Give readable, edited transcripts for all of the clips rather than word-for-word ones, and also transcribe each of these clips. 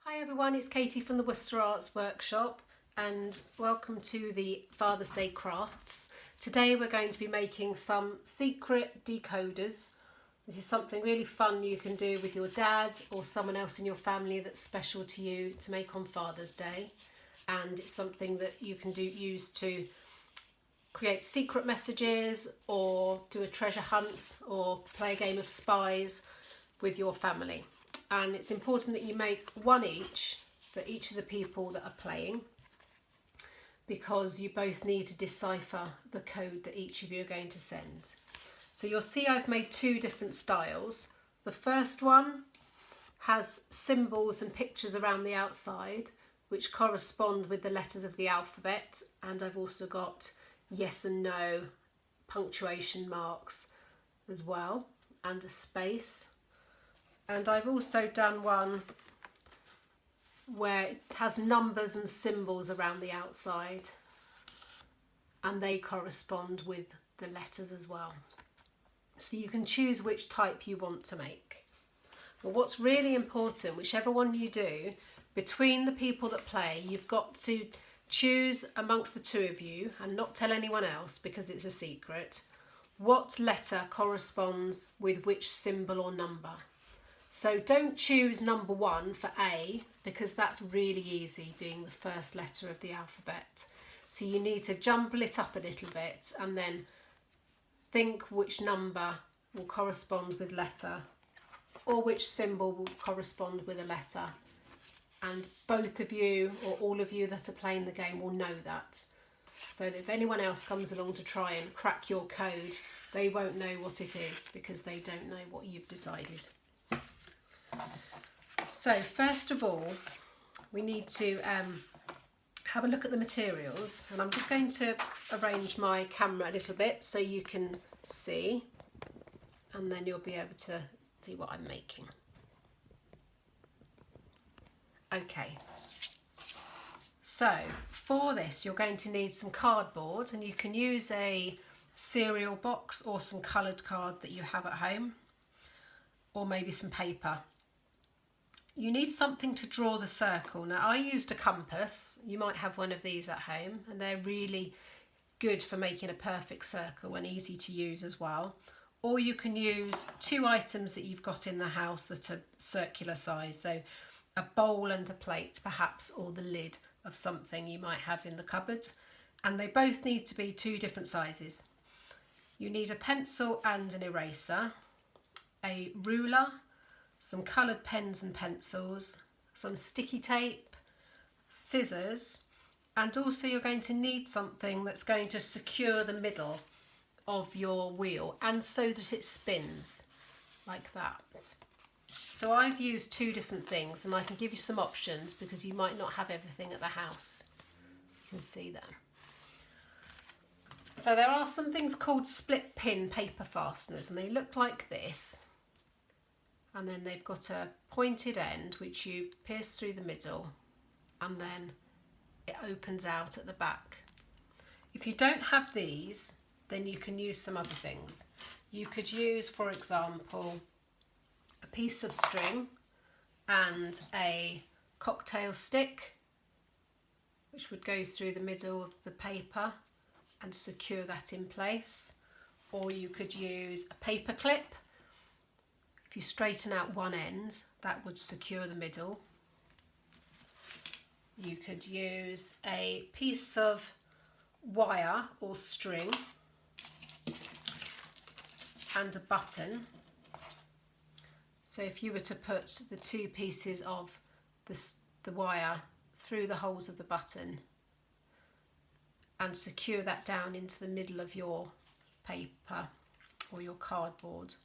Hi everyone, it's Katie from the Worcester Arts Workshop and welcome to the Father's Day crafts. Today we're going to be making some secret decoders. This is something really fun you can do with your dad or someone else in your family that's special to you to make on Father's Day, and it's something that you can use to create secret messages or do a treasure hunt or play a game of spies with your family. And it's important that you make one each for each of the people that are playing, because you both need to decipher the code that each of you are going to send. So you'll see I've made two different styles. The first one has symbols and pictures around the outside which correspond with the letters of the alphabet, and I've also got yes and no punctuation marks as well, and a space. And I've also done one where it has numbers and symbols around the outside, and they correspond with the letters as well. So you can choose which type you want to make. But what's really important, whichever one you do, between the people that play, you've got to choose amongst the two of you and not tell anyone else, because it's a secret, what letter corresponds with which symbol or number. So don't choose number 1 for A, because that's really easy, being the first letter of the alphabet. So you need to jumble it up a little bit and then think which number will correspond with letter, or which symbol will correspond with a letter. And both of you or all of you that are playing the game will know that. So that if anyone else comes along to try and crack your code, they won't know what it is, because they don't know what you've decided. So first of all, we need to have a look at the materials, and I'm just going to arrange my camera a little bit so you can see, and then you'll be able to see what I'm making. Okay, so for this you're going to need some cardboard, and you can use a cereal box or some coloured card that you have at home, or maybe some paper. You need something to draw the circle. Now I used a compass. You might have one of these at home, and they're really good for making a perfect circle and easy to use as well. Or you can use two items that you've got in the house that are circular size, so a bowl and a plate perhaps, or the lid of something you might have in the cupboard, and they both need to be two different sizes. You need a pencil and an eraser, a ruler, some coloured pens and pencils, some sticky tape, scissors, and also you're going to need something that's going to secure the middle of your wheel, and so that it spins like that. So I've used two different things, and I can give you some options because you might not have everything at the house. You can see there. So there are some things called split pin paper fasteners, and they look like this. And then they've got a pointed end which you pierce through the middle, and then it opens out at the back. If you don't have these, then you can use some other things. You could use, for example, a piece of string and a cocktail stick, which would go through the middle of the paper and secure that in place. Or you could use a paper clip. If you straighten out one end, that would secure the middle. You could use a piece of wire or string and a button. So if you were to put the two pieces of the wire through the holes of the button and secure that down into the middle of your paper or your cardboard,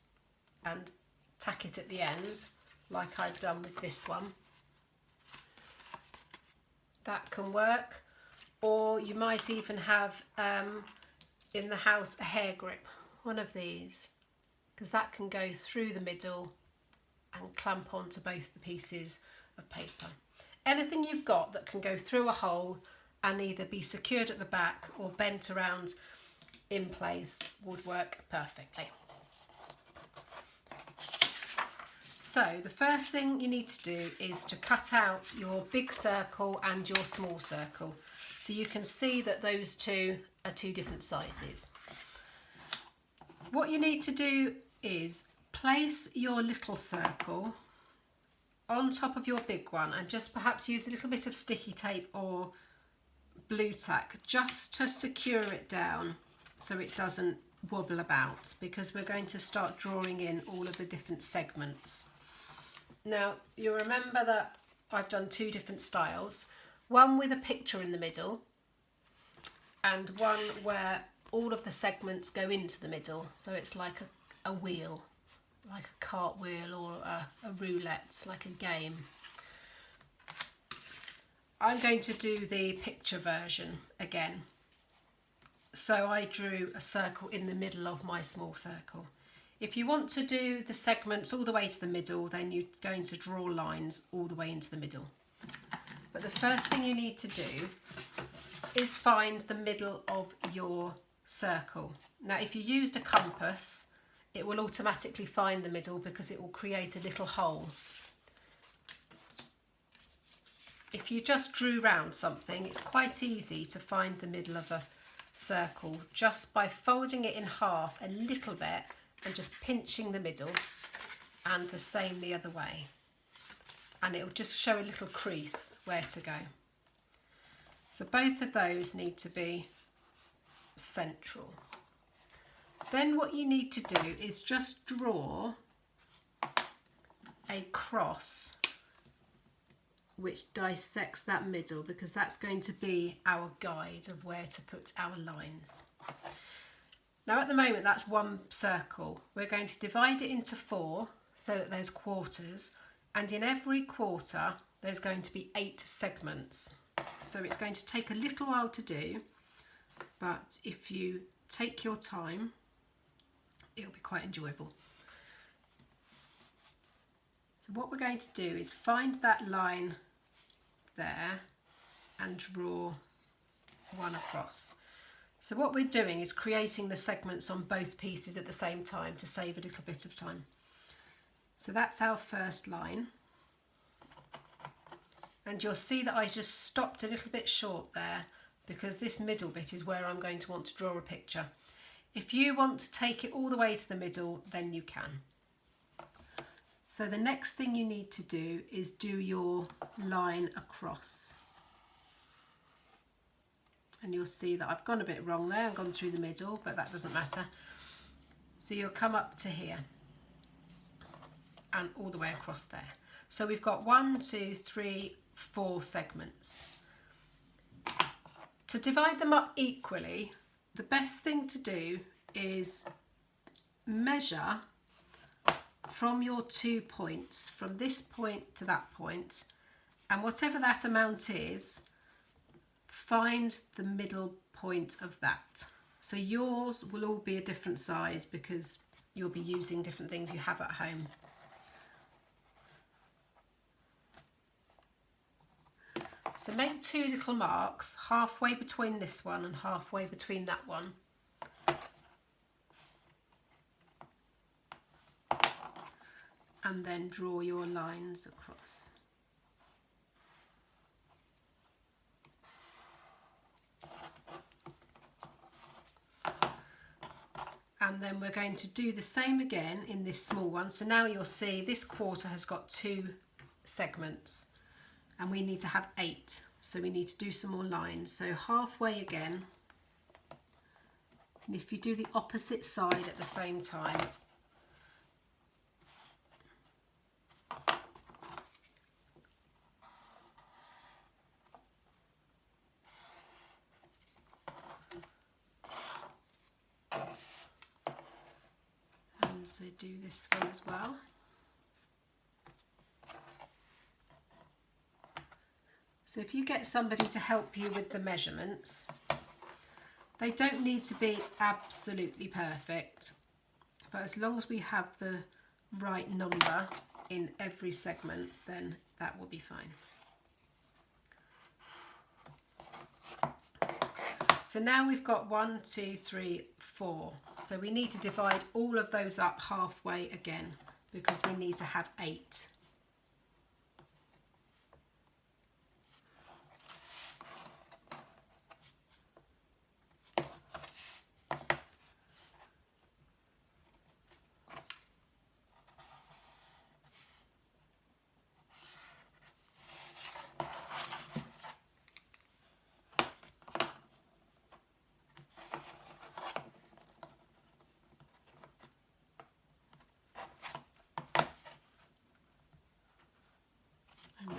and tack it at the end like I've done with this one, that can work. Or you might even have in the house a hair grip, one of these, because that can go through the middle and clamp onto both the pieces of paper. Anything you've got that can go through a hole and either be secured at the back or bent around in place would work perfectly. So the first thing you need to do is to cut out your big circle and your small circle. So you can see that those two are two different sizes. What you need to do is place your little circle on top of your big one and just perhaps use a little bit of sticky tape or blue tack just to secure it down so it doesn't wobble about, because we're going to start drawing in all of the different segments. Now you remember that I've done two different styles, one with a picture in the middle and one where all of the segments go into the middle, so it's like a wheel, like a cartwheel or a roulette, like a game. I'm going to do the picture version again. So I drew a circle in the middle of my small circle. If you want to do the segments all the way to the middle, then you're going to draw lines all the way into the middle. But the first thing you need to do is find the middle of your circle. Now if you used a compass, it will automatically find the middle because it will create a little hole. If you just drew round something, it's quite easy to find the middle of a circle just by folding it in half a little bit and just pinching the middle, and the same the other way, and it will just show a little crease where to go. So both of those need to be central. Then what you need to do is just draw a cross which dissects that middle, because that's going to be our guide of where to put our lines. Now at the moment that's one circle. We're going to divide it into 4 so that there's quarters, and in every quarter there's going to be 8 segments. So it's going to take a little while to do, but if you take your time it'll be quite enjoyable. So what we're going to do is find that line there and draw one across. So what we're doing is creating the segments on both pieces at the same time to save a little bit of time. So that's our first line, and you'll see that I just stopped a little bit short there because this middle bit is where I'm going to want to draw a picture. If you want to take it all the way to the middle, then you can. So the next thing you need to do is do your line across. And you'll see that I've gone a bit wrong there, I've gone through the middle, but that doesn't matter. So you'll come up to here and all the way across there. So we've got 1, 2, 3, 4 segments. To divide them up equally, the best thing to do is measure from your 2 points, from this point to that point, and whatever that amount is, find the middle point of that. So yours will all be a different size because you'll be using different things you have at home. So make 2 little marks halfway between this one and halfway between that one. And then draw your lines across. And then we're going to do the same again in this small one. So now you'll see this quarter has got 2 segments and we need to have 8. So we need to do some more lines. So halfway again. And if you do the opposite side at the same time, so do this one as well. So if you get somebody to help you with the measurements, they don't need to be absolutely perfect, but as long as we have the right number in every segment, then that will be fine. So now we've got 1, 2, 3, 4. So we need to divide all of those up halfway again, because we need to have 8.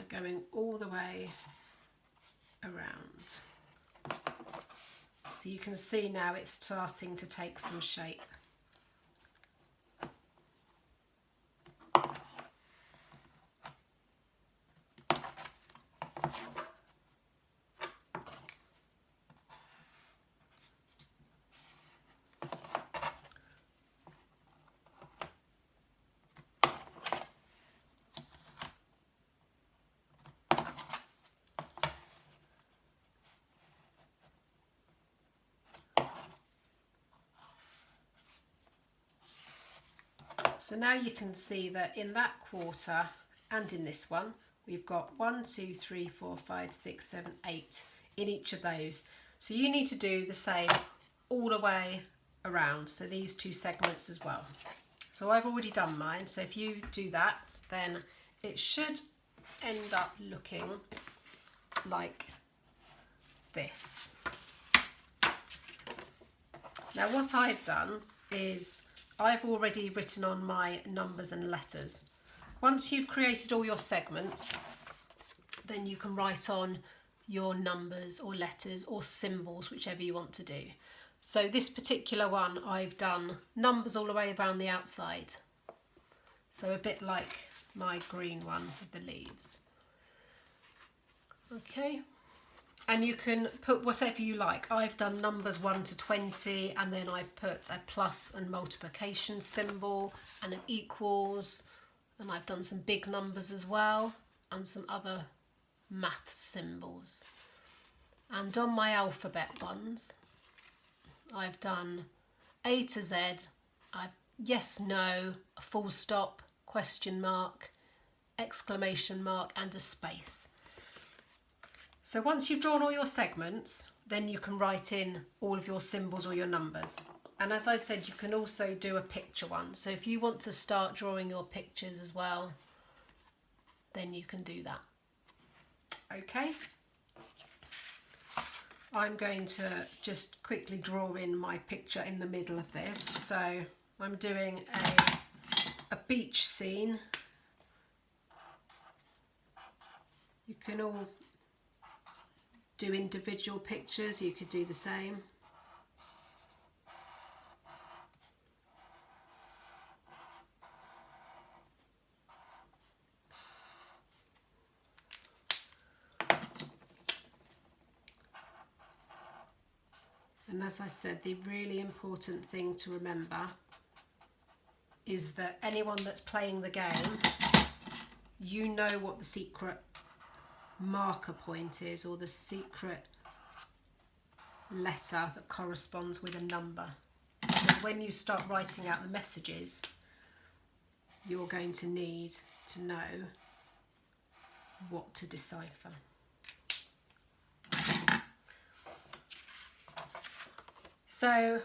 Going all the way around. So you can see now it's starting to take some shape. So now you can see that in that quarter and in this one, we've got 1, 2, 3, 4, 5, 6, 7, 8 in each of those. So you need to do the same all the way around. So these 2 segments as well. So I've already done mine. So if you do that, then it should end up looking like this. Now what I've done is I've already written on my numbers and letters. Once you've created all your segments, then you can write on your numbers or letters or symbols, whichever you want to do. So this particular one, I've done numbers all the way around the outside. So a bit like my green one with the leaves. Okay. And you can put whatever you like. I've done numbers 1 to 20, and then I've put a plus and multiplication symbol and an equals, and I've done some big numbers as well and some other math symbols. And on my alphabet ones, I've done A to Z, yes, no, a full stop, question mark, exclamation mark, and a space. So once you've drawn all your segments, then you can write in all of your symbols or your numbers. And as I said, you can also do a picture one. So if you want to start drawing your pictures as well, then you can do that. Okay. I'm going to just quickly draw in my picture in the middle of this. So I'm doing a beach scene. You can all do individual pictures, you could do the same. And as I said, the really important thing to remember is that anyone that's playing the game, you know what the secret marker point is, or the secret letter that corresponds with a number. Because when you start writing out the messages, you're going to need to know what to decipher. So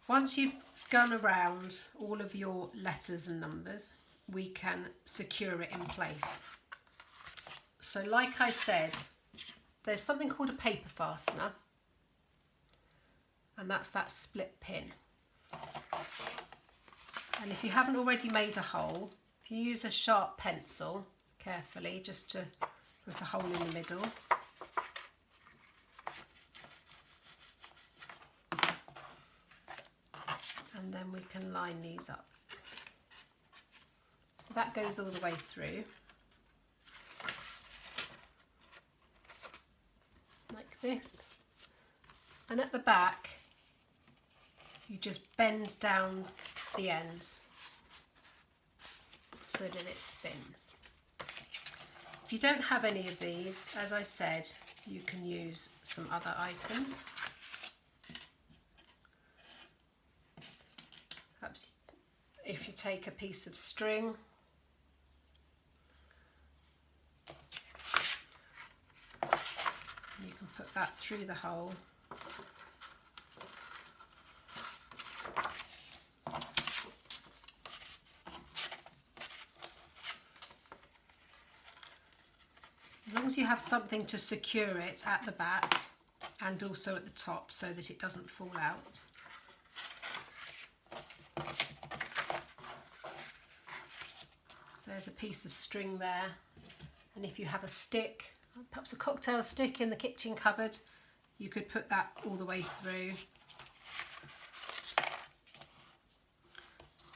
once you've gone around all of your letters and numbers, we can secure it in place. So like I said, there's something called a paper fastener, and that's that split pin. And if you haven't already made a hole, if you use a sharp pencil carefully just to put a hole in the middle. And then we can line these up. So that goes all the way through. Like this. And at the back, you just bend down the ends so that it spins. If you don't have any of these, as I said, you can use some other items. Perhaps if you take a piece of string that through the hole. As long as you have something to secure it at the back and also at the top so that it doesn't fall out. So there's a piece of string there, and if you have a stick, perhaps a cocktail stick in the kitchen cupboard, you could put that all the way through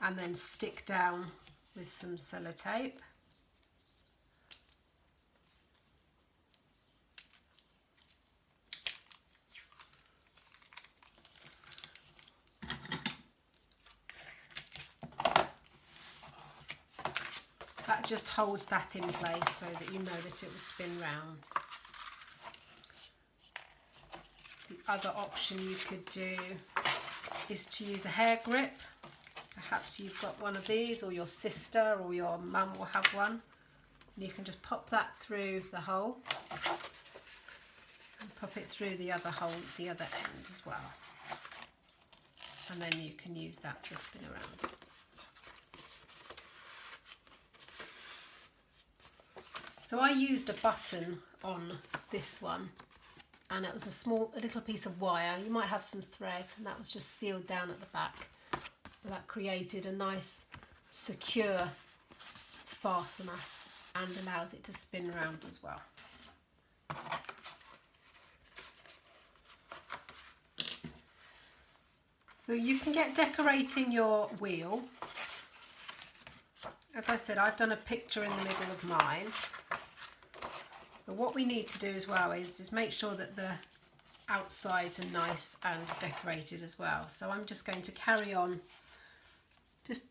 and then stick down with some sellotape. That just holds that in place so that you know that it will spin round. The other option you could do is to use a hair grip. Perhaps you've got one of these, or your sister or your mum will have one. And you can just pop that through the hole and pop it through the other hole at the other end as well. And then you can use that to spin around. So I used a button on this one, and it was a little piece of wire. You might have some thread, and that was just sealed down at the back. That created a nice secure fastener and allows it to spin round as well. So you can get decorating your wheel. As I said, I've done a picture in the middle of mine. But what we need to do as well is make sure that the outsides are nice and decorated as well. So I'm just going to carry on just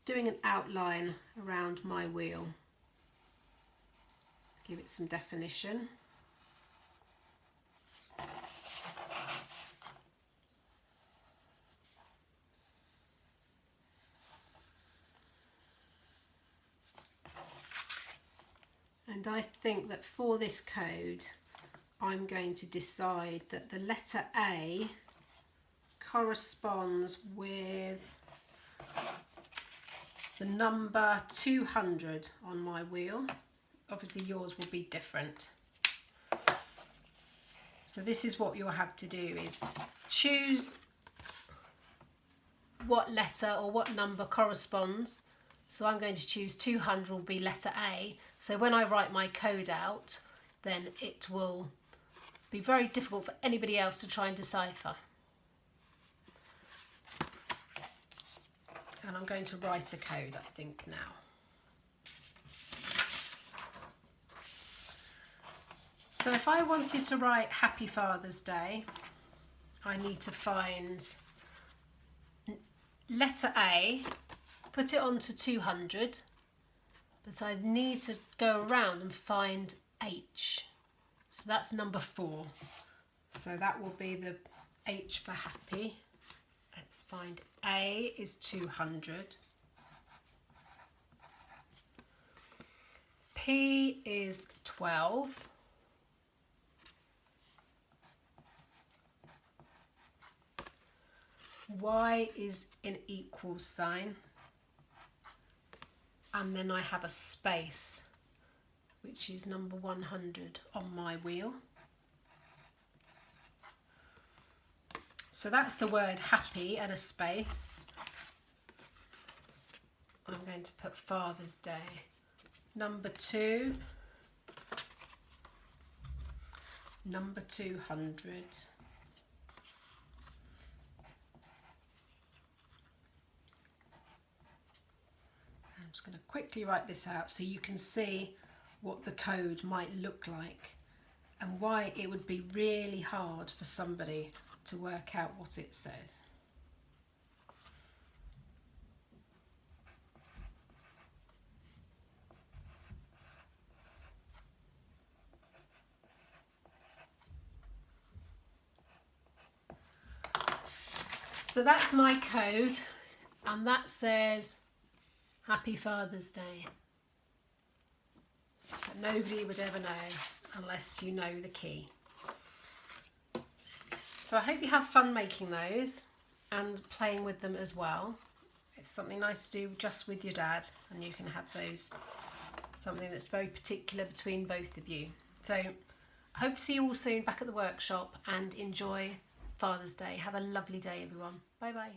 doing an outline around my wheel. Give it some definition. And I think that for this code, I'm going to decide that the letter A corresponds with the number 200 on my wheel. Obviously yours will be different. So this is what you'll have to do, is choose what letter or what number corresponds. So I'm going to choose 200 will be letter A. So when I write my code out, then it will be very difficult for anybody else to try and decipher. And I'm going to write a code, I think, now. So if I wanted to write Happy Father's Day, I need to find letter A, put it onto 200, but I need to go around and find H. So that's number 4. So that will be the H for happy. Let's find A is 200. P is 12. Y is an equal sign. And then I have a space, which is number 100 on my wheel. So that's the word happy and a space. I'm going to put Father's Day. Number 2. Number 200. I'm just going to quickly write this out so you can see what the code might look like and why it would be really hard for somebody to work out what it says. So that's my code, and that says Happy Father's Day. But nobody would ever know unless you know the key. So I hope you have fun making those and playing with them as well. It's something nice to do just with your dad, and you can have those, something that's very particular between both of you. So I hope to see you all soon back at the workshop, and enjoy Father's Day. Have a lovely day, everyone. Bye bye.